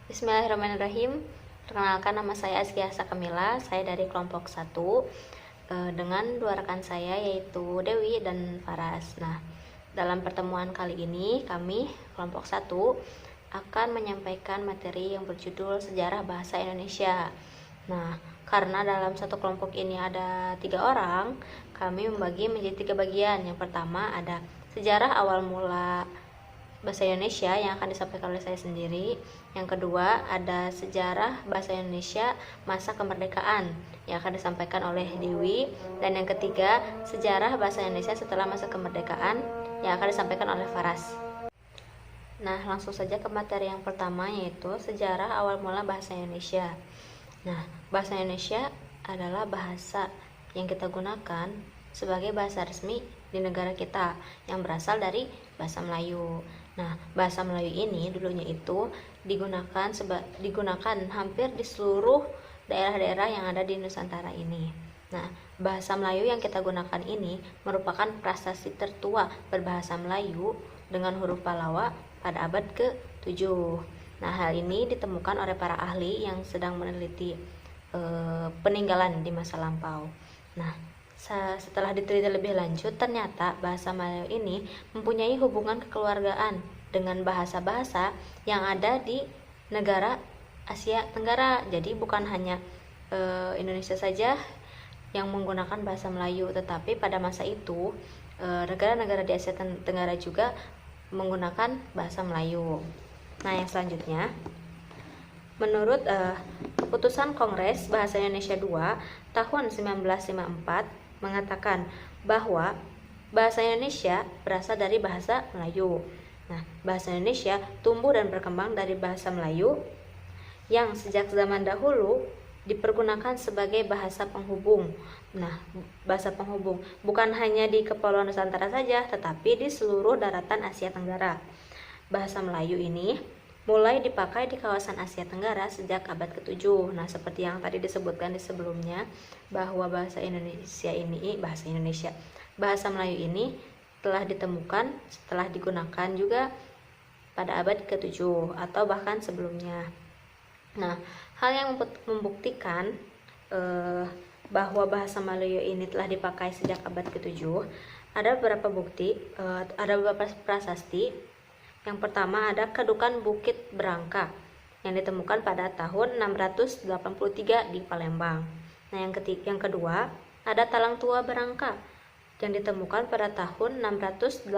Bismillahirrahmanirrahim. Perkenalkan, nama saya Azkia Sakamila. Saya dari kelompok 1 dengan dua rekan saya yaitu Dewi dan Faras. Nah, dalam pertemuan kali ini kami kelompok 1 akan menyampaikan materi yang berjudul Sejarah Bahasa Indonesia. Nah, karena dalam satu kelompok ini ada 3 orang, kami membagi menjadi 3 bagian. Yang pertama ada sejarah awal mula bahasa Indonesia yang akan disampaikan oleh saya sendiri. Yang kedua ada sejarah bahasa Indonesia masa kemerdekaan yang akan disampaikan oleh Dewi. Dan yang ketiga sejarah bahasa Indonesia setelah masa kemerdekaan yang akan disampaikan oleh Faras. Nah, langsung saja ke materi yang pertama, yaitu sejarah awal mula bahasa Indonesia. Nah, bahasa Indonesia adalah bahasa yang kita gunakan sebagai bahasa resmi di negara kita yang berasal dari bahasa Melayu. Nah, bahasa Melayu ini dulunya itu digunakan hampir di seluruh daerah-daerah yang ada di Nusantara ini. Nah, bahasa Melayu yang kita gunakan ini merupakan prasasti tertua berbahasa Melayu dengan huruf Pallawa pada abad ke-7. Nah, hal ini ditemukan oleh para ahli yang sedang meneliti peninggalan di masa lampau. Nah, setelah diteliti lebih lanjut, ternyata bahasa Melayu ini mempunyai hubungan kekeluargaan dengan bahasa-bahasa yang ada di negara Asia Tenggara. Jadi bukan hanya Indonesia saja yang menggunakan bahasa Melayu, tetapi pada masa itu negara-negara di Asia Tenggara juga menggunakan bahasa Melayu. Nah, yang selanjutnya, menurut keputusan Kongres Bahasa Indonesia II tahun 1954 mengatakan bahwa bahasa Indonesia berasal dari bahasa Melayu. Nah, bahasa Indonesia tumbuh dan berkembang dari bahasa Melayu yang sejak zaman dahulu dipergunakan sebagai bahasa penghubung. Nah, bahasa penghubung bukan hanya di Kepulauan Nusantara saja, tetapi di seluruh daratan Asia Tenggara. Bahasa Melayu ini mulai dipakai di kawasan Asia Tenggara sejak abad ke-7. Nah, seperti yang tadi disebutkan di sebelumnya, bahwa bahasa Melayu ini telah ditemukan setelah digunakan juga pada abad ke-7 atau bahkan sebelumnya. Nah, hal yang membuktikan bahwa bahasa Melayu ini telah dipakai sejak abad ke-7, ada beberapa bukti, ada beberapa prasasti. Yang pertama ada Kedukan Bukit Berangka yang ditemukan pada tahun 683 di Palembang. Nah, yang kedua ada Talang Tua Berangka yang ditemukan pada tahun 684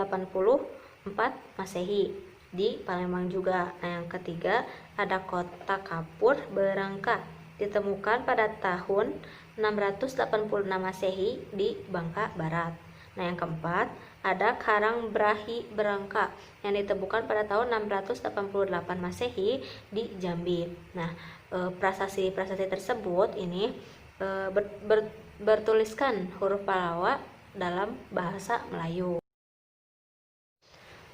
Masehi di Palembang juga. Nah, yang ketiga ada Kota Kapur Berangka ditemukan pada tahun 686 Masehi di Bangka Barat. Nah, yang keempat ada Karang Brahi Berangka yang ditemukan pada tahun 688 Masehi di Jambi. Nah, prasasti-prasasti tersebut ini bertuliskan huruf Pallawa dalam bahasa Melayu.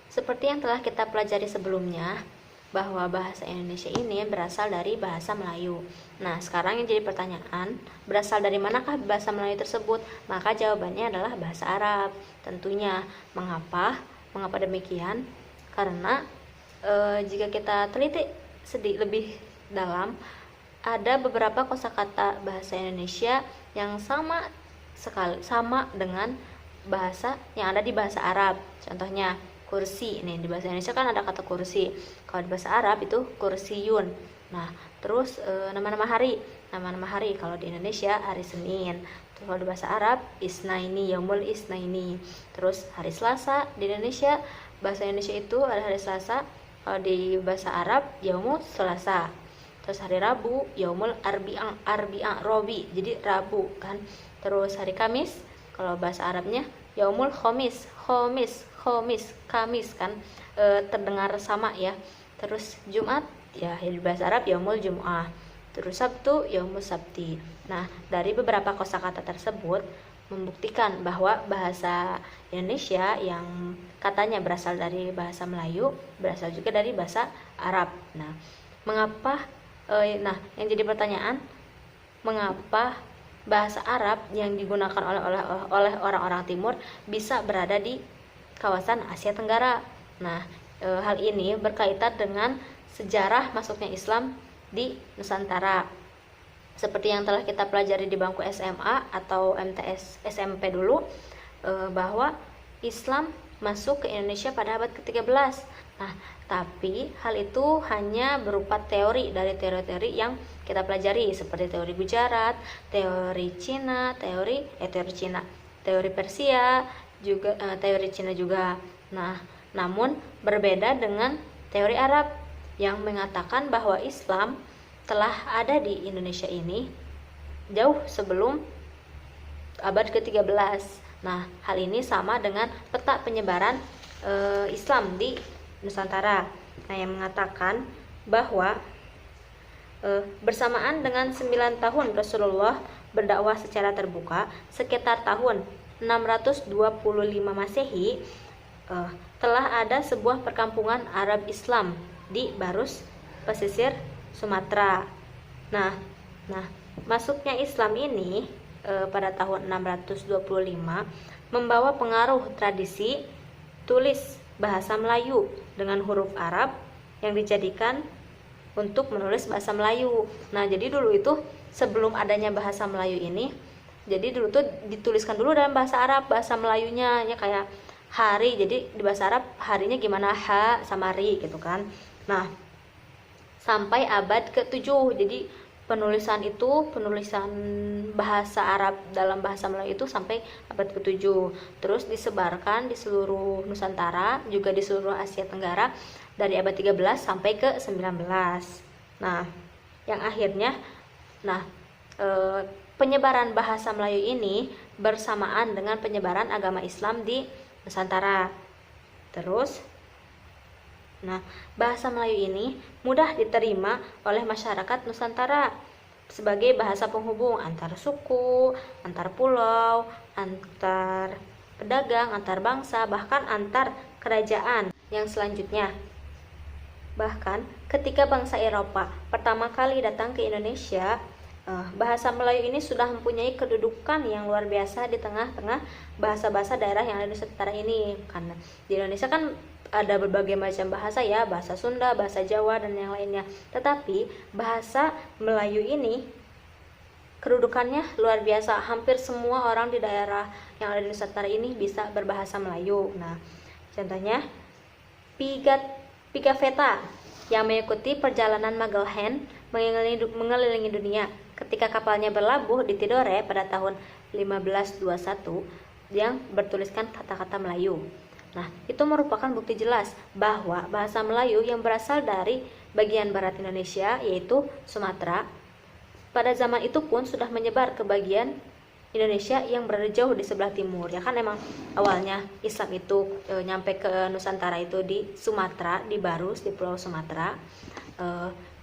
Seperti yang telah kita pelajari sebelumnya, bahwa bahasa Indonesia ini berasal dari bahasa Melayu. Nah, sekarang yang jadi pertanyaan, berasal dari manakah bahasa Melayu tersebut? Maka jawabannya adalah bahasa Arab. Tentunya, mengapa demikian? Karena jika kita teliti lebih dalam, ada beberapa kosakata bahasa Indonesia yang sama dengan bahasa yang ada di bahasa Arab. Contohnya kursi. Nih, di bahasa Indonesia kan ada kata kursi. Kalau di bahasa Arab itu kursiyun. Nah, terus nama-nama hari. Nama-nama hari kalau di Indonesia hari Senin. Terus kalau di bahasa Arab isnaini, yaumul isnaini. Terus hari Selasa di Indonesia, bahasa Indonesia itu ada hari Selasa. Kalau di bahasa Arab yaumul Selasa. Terus hari Rabu yaumul arbi'a robi. Jadi Rabu kan. Terus hari Kamis kalau bahasa Arabnya yaumul khomis, Kamis kan, terdengar sama ya. Terus Jumat ya di bahasa Arab yaumul Jum'ah. Terus Sabtu yaumul Sabti. Nah, dari beberapa kosakata tersebut membuktikan bahwa bahasa Indonesia yang katanya berasal dari bahasa Melayu berasal juga dari bahasa Arab. Nah, mengapa yang jadi pertanyaan, mengapa bahasa Arab yang digunakan oleh orang-orang timur bisa berada di kawasan Asia Tenggara? Nah, hal ini berkaitan dengan sejarah masuknya Islam di Nusantara. Seperti yang telah kita pelajari di bangku SMA atau MTS SMP dulu, bahwa Islam masuk ke Indonesia pada abad ke-13. Nah, tapi hal itu hanya berupa teori dari teori-teori yang kita pelajari, seperti teori Gujarat, teori Cina, teori Persia, juga teori Cina juga. Nah, namun berbeda dengan teori Arab yang mengatakan bahwa Islam telah ada di Indonesia ini jauh sebelum abad ke-13. Nah, hal ini sama dengan peta penyebaran Islam di Nusantara. Nah, yang mengatakan bahwa bersamaan dengan 9 tahun Rasulullah berdakwah secara terbuka, sekitar tahun 625 Masehi, telah ada sebuah perkampungan Arab Islam di Barus, pesisir Sumatera. Nah, masuknya Islam ini pada tahun 625 membawa pengaruh tradisi tulis bahasa Melayu dengan huruf Arab yang dijadikan untuk menulis bahasa Melayu. Nah, jadi dulu itu sebelum adanya bahasa Melayu ini, jadi dulu tuh dituliskan dulu dalam bahasa Arab, bahasa Melayunya ya kayak hari. Jadi di bahasa Arab harinya gimana, ha sama ri gitu kan. Nah, sampai abad ke-7. Jadi penulisan bahasa Arab dalam bahasa Melayu itu sampai abad ke-7. Terus disebarkan di seluruh Nusantara, juga di seluruh Asia Tenggara dari abad 13 sampai ke 19. Nah, yang akhirnya penyebaran bahasa Melayu ini bersamaan dengan penyebaran agama Islam di Nusantara. Terus bahasa Melayu ini mudah diterima oleh masyarakat Nusantara sebagai bahasa penghubung antar suku, antar pulau, antar pedagang, antar bangsa, bahkan antar kerajaan. Yang selanjutnya, bahkan ketika bangsa Eropa pertama kali datang ke Indonesia, bahasa Melayu ini sudah mempunyai kedudukan yang luar biasa di tengah-tengah bahasa-bahasa daerah yang ada di Nusantara ini. Karena di Indonesia kan ada berbagai macam bahasa ya, bahasa Sunda, bahasa Jawa, dan yang lainnya. Tetapi bahasa Melayu ini kedudukannya luar biasa. Hampir semua orang di daerah yang ada di Nusantara ini bisa berbahasa Melayu. Nah, contohnya Pigafetta yang mengikuti perjalanan Magellan mengelilingi dunia. Ketika kapalnya berlabuh di Tidore pada tahun 1521 yang bertuliskan kata-kata Melayu. Nah, itu merupakan bukti jelas bahwa bahasa Melayu yang berasal dari bagian barat Indonesia, yaitu Sumatera, pada zaman itu pun sudah menyebar ke bagian Indonesia yang berada jauh di sebelah timur. Ya kan emang awalnya Islam itu nyampe ke Nusantara itu di Sumatera, di Barus, di Pulau Sumatera,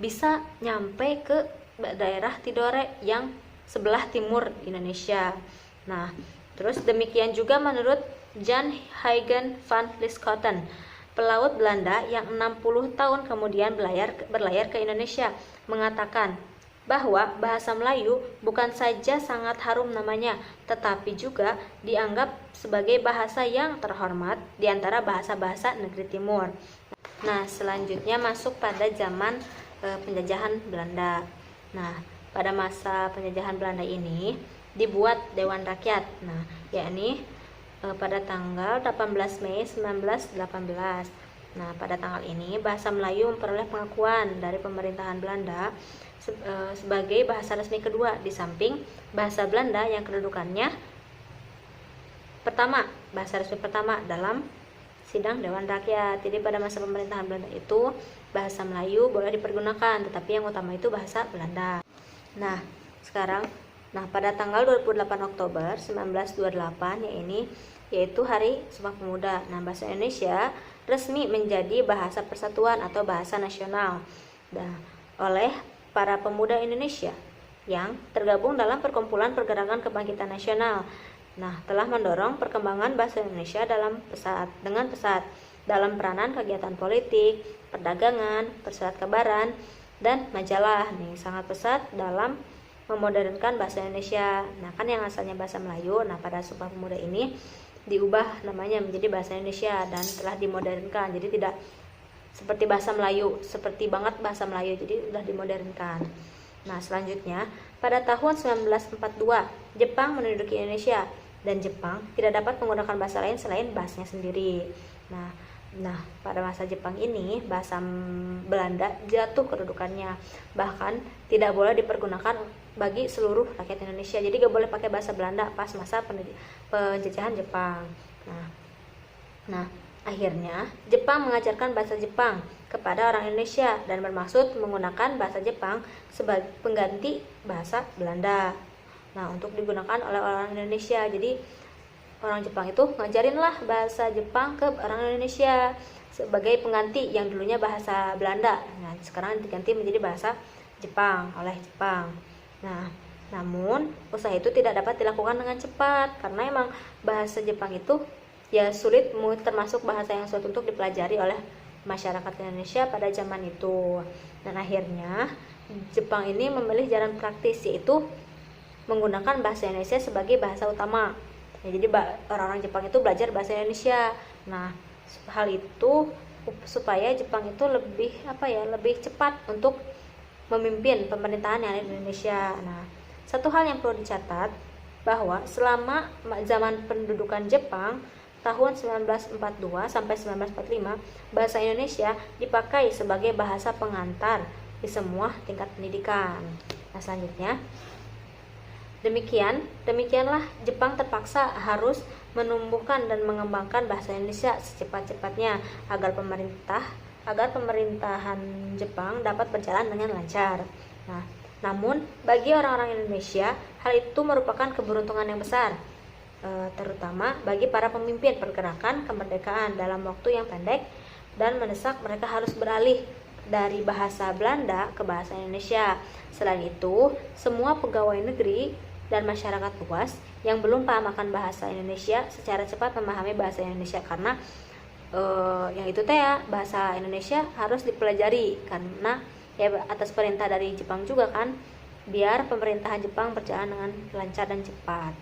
bisa nyampe ke daerah Tidore yang sebelah timur Indonesia. Nah, terus demikian juga menurut Jan Huygens van Lieshoten, pelaut Belanda yang 60 tahun kemudian berlayar ke Indonesia, mengatakan bahwa bahasa Melayu bukan saja sangat harum namanya, tetapi juga dianggap sebagai bahasa yang terhormat di antara bahasa-bahasa negeri timur. Nah, selanjutnya masuk pada zaman penjajahan Belanda. Nah, pada masa penjajahan Belanda ini dibuat Dewan Rakyat. Nah, yakni pada tanggal 18 Mei 1918. Nah, pada tanggal ini bahasa Melayu memperoleh pengakuan dari pemerintahan Belanda sebagai bahasa resmi kedua, di samping bahasa Belanda yang kedudukannya pertama, bahasa resmi pertama dalam sidang Dewan Rakyat. Jadi pada masa pemerintahan Belanda itu bahasa Melayu boleh dipergunakan, tetapi yang utama itu bahasa Belanda. Nah, sekarang pada tanggal 28 Oktober 1928 yaitu Hari Sumpah Pemuda. Nah, bahasa Indonesia resmi menjadi bahasa persatuan atau bahasa nasional oleh para pemuda Indonesia yang tergabung dalam perkumpulan Pergerakan Kebangkitan Nasional. Nah, telah mendorong perkembangan bahasa Indonesia dengan pesat dalam peranan kegiatan politik, perdagangan, persurat kabaran, dan majalah. Sangat pesat dalam memodernkan bahasa Indonesia. Nah, kan yang asalnya bahasa Melayu, pada Sumpah Pemuda ini diubah namanya menjadi bahasa Indonesia dan telah dimodernkan. Jadi tidak seperti bahasa Melayu, seperti banget bahasa Melayu, jadi udah dimodernkan. Nah, selanjutnya pada tahun 1942 Jepang menduduki Indonesia dan Jepang tidak dapat menggunakan bahasa lain selain bahasanya sendiri. Nah, pada masa Jepang ini bahasa Belanda jatuh kedudukannya, bahkan tidak boleh dipergunakan bagi seluruh rakyat Indonesia. Jadi gak boleh pakai bahasa Belanda pas masa penjajahan Jepang. Nah, akhirnya Jepang mengajarkan bahasa Jepang kepada orang Indonesia dan bermaksud menggunakan bahasa Jepang sebagai pengganti bahasa Belanda. Nah, untuk digunakan oleh orang Indonesia. Jadi orang Jepang itu ngajarinlah bahasa Jepang ke orang Indonesia sebagai pengganti yang dulunya bahasa Belanda. Nah, sekarang diganti menjadi bahasa Jepang oleh Jepang. Nah, namun usaha itu tidak dapat dilakukan dengan cepat karena emang bahasa Jepang itu ya sulit, termasuk bahasa yang sulit untuk dipelajari oleh masyarakat Indonesia pada zaman itu. Dan akhirnya Jepang ini memilih jalan praktis, yaitu menggunakan bahasa Indonesia sebagai bahasa utama. Ya, jadi orang-orang Jepang itu belajar bahasa Indonesia. Nah, hal itu supaya Jepang itu lebih cepat untuk memimpin pemerintahan yang ada di Indonesia. Nah, satu hal yang perlu dicatat bahwa selama zaman pendudukan Jepang tahun 1942 sampai 1945, bahasa Indonesia dipakai sebagai bahasa pengantar di semua tingkat pendidikan. Nah, selanjutnya demikianlah Jepang terpaksa harus menumbuhkan dan mengembangkan bahasa Indonesia secepat-cepatnya agar pemerintahan Jepang dapat berjalan dengan lancar. Nah, namun bagi orang-orang Indonesia hal itu merupakan keberuntungan yang besar, terutama bagi para pemimpin pergerakan kemerdekaan dalam waktu yang pendek dan mendesak mereka harus beralih dari bahasa Belanda ke bahasa Indonesia. Selain itu, semua pegawai negeri dan masyarakat luas yang belum paham akan bahasa Indonesia secara cepat memahami bahasa Indonesia, karena yang itu bahasa Indonesia harus dipelajari karena ya atas perintah dari Jepang juga kan, biar pemerintahan Jepang berjalan dengan lancar dan cepat.